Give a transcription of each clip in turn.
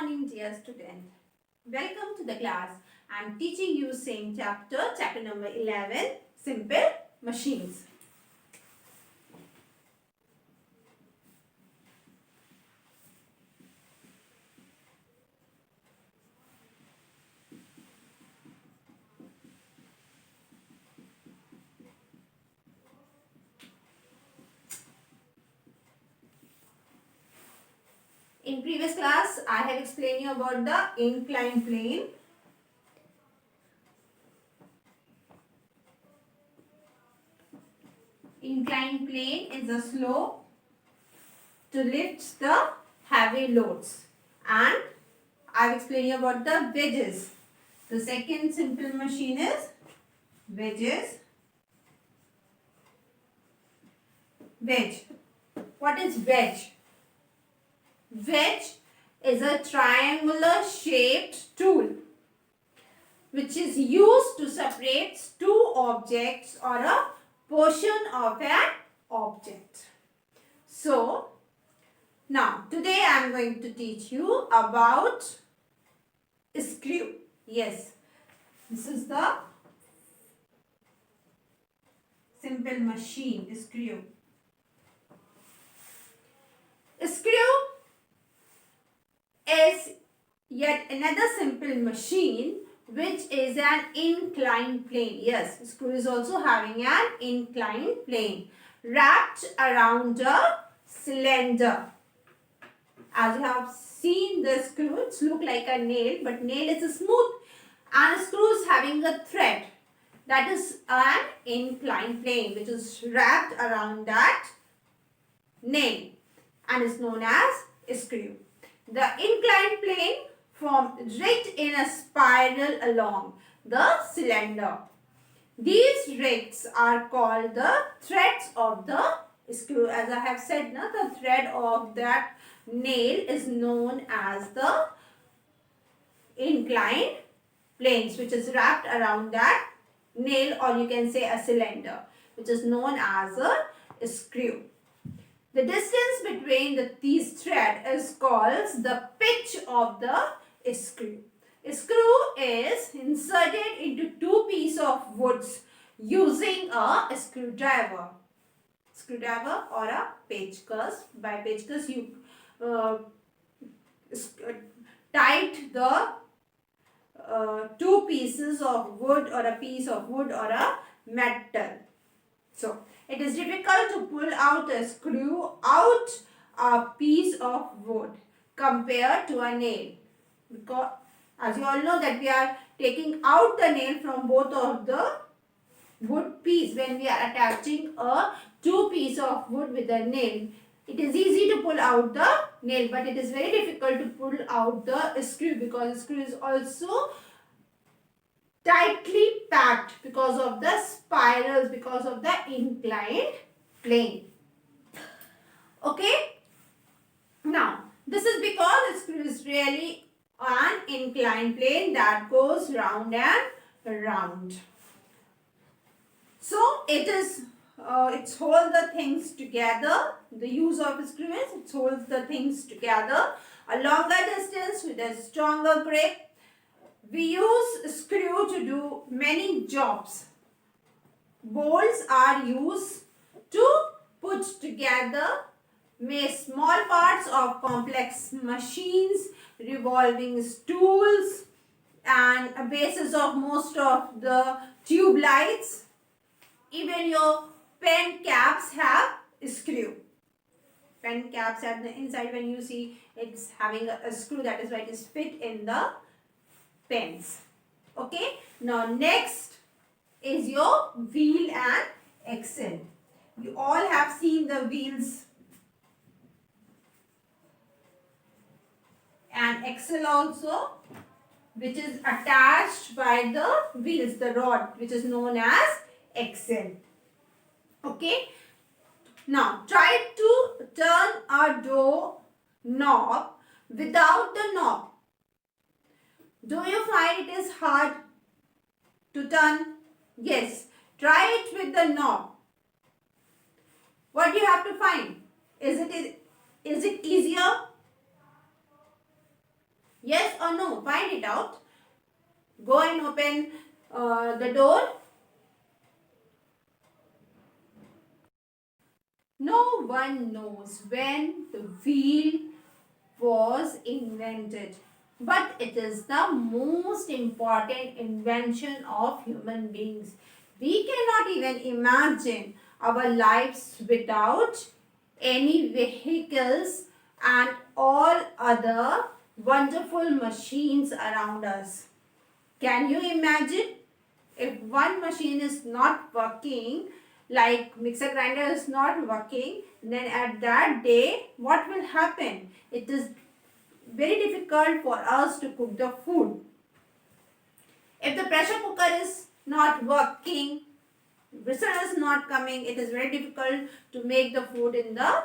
morning, dear student. Welcome to the class. I am teaching you same chapter number 11, Simple Machines. In previous class, I have explained you about the inclined plane. Inclined plane is a slope to lift the heavy loads. And I have explained you about the wedges. The second simple machine is wedges. Wedge. What is wedge? Wedge is a triangular shaped tool which is used to separate two objects or a portion of an object. So, now today I am going to teach you about screw. Yes, this is the simple machine screw. Screw is yet another simple machine which is an inclined plane. Yes, screw is also having an inclined plane wrapped around a cylinder. As you have seen the screw, it looks like a nail, but nail is smooth and screw is having a thread. That is an inclined plane which is wrapped around that nail and is known as screw. The inclined plane forms rigged in a spiral along the cylinder. These rigs are called the threads of the screw. As I have said, the thread of that nail is known as the inclined planes, which is wrapped around that nail, or you can say a cylinder, which is known as a screw. The distance between these threads is called the pitch of the screw. A screw is inserted into two pieces of wood using a screwdriver. Screwdriver or a pechkes. By pechkes you tight the two pieces of wood or a piece of wood or a metal. So, it is difficult to pull out a screw out a piece of wood compared to a nail. Because as you all know that we are taking out the nail from both of the wood piece when we are attaching a two piece of wood with a nail. It is easy to pull out the nail, but it is very difficult to pull out the screw because the screw is also tightly packed because of the spirals, because of the inclined plane. Okay. Now, this is because the screw is really an inclined plane that goes round and round. So, it holds the things together. The use of a screw is it holds the things together a longer distance with a stronger grip. We use screw to do many jobs. Bolts are used to put together small parts of complex machines, revolving stools, and a basis of most of the tube lights. Even your pen caps have a screw. Pen caps at the inside, when you see it's having a screw, that is why it is fit in the pens. Okay. Now next is your wheel and axle. You all have seen the wheels and axle also, which is attached by the wheels, the rod, which is known as axle. Okay. Now try to turn a door knob without the knob. Do you find it is hard to turn? Yes. Try it with the knob. What do you have to find? Is it easier? Yes or no? Find it out. Go and open the door. No one knows when the wheel was invented, but it is the most important invention of human beings. We cannot even imagine our lives without any vehicles and all other wonderful machines around us. Can you imagine if one machine is not working, like mixer grinder is not working, then at that day what will happen? It is very difficult for us to cook the food. If the pressure cooker is not working, whistle is not coming, it is very difficult to make the food in the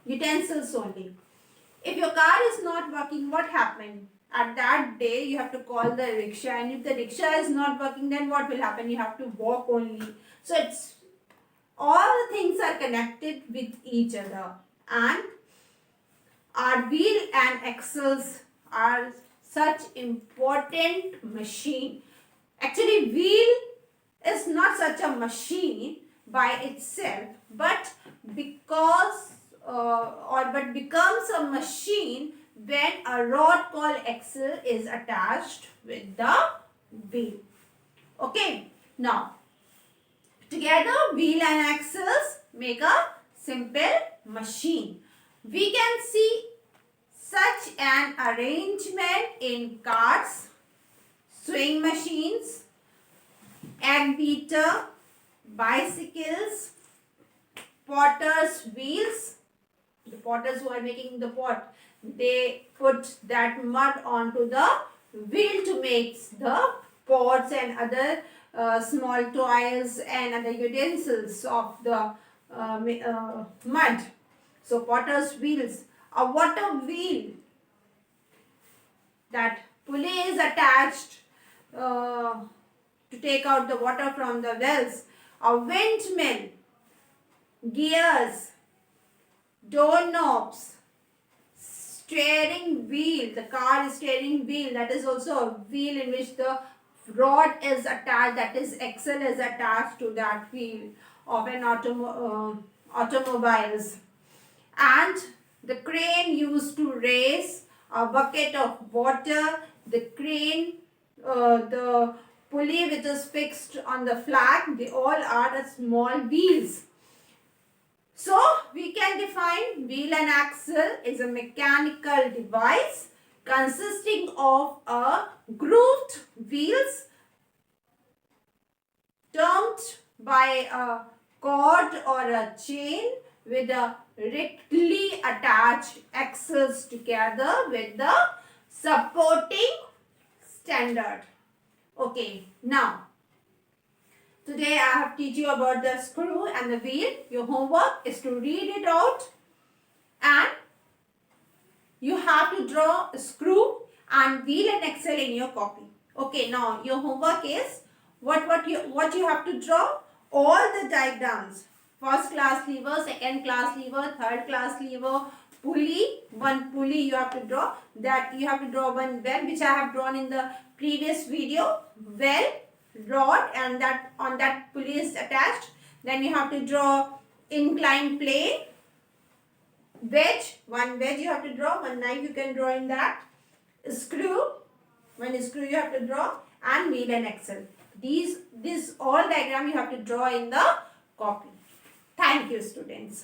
utensils only. If your car is not working, what happened? At that day, you have to call the rickshaw, and if the rickshaw is not working, then what will happen? You have to walk only. So it's all the things are connected with each other, and our wheel and axles are such important machine. Actually, wheel is not such a machine by itself, but but becomes a machine when a rod called axle is attached with the wheel. Okay, now together wheel and axles make a simple machine. We can see such an arrangement in carts, sewing machines, egg beater, bicycles, potter's wheels. The potters who are making the pot, they put that mud onto the wheel to make the pots and other small toys and other utensils of the mud. So potter's wheels. A water wheel, that pulley is attached to take out the water from the wells. A windmill, gears, doorknobs, steering wheel, the car steering wheel, that is also a wheel in which the rod is attached, that is axle is attached to that wheel of an automobiles. And the crane used to raise a bucket of water, the crane, the pulley which is fixed on the flag, they all are the small wheels. So, we can define wheel and axle is a mechanical device consisting of a grooved wheels termed by a cord or a chain with a rigidly attached axles together with the supporting standard. Okay, now today I have teach you about the screw and the wheel. Your homework is to read it out and you have to draw a screw and wheel and axle in your copy. Okay, now your homework is what you have to draw all the diagrams. First class lever, second class lever, third class lever, pulley, one pulley you have to draw. That you have to draw one well which I have drawn in the previous video. Well, rod, and that on that pulley is attached. Then you have to draw inclined plane, wedge, one wedge you have to draw, one knife you can draw in that, screw, one screw you have to draw, and wheel and axle. This all diagram you have to draw in the copy. Thank you, students.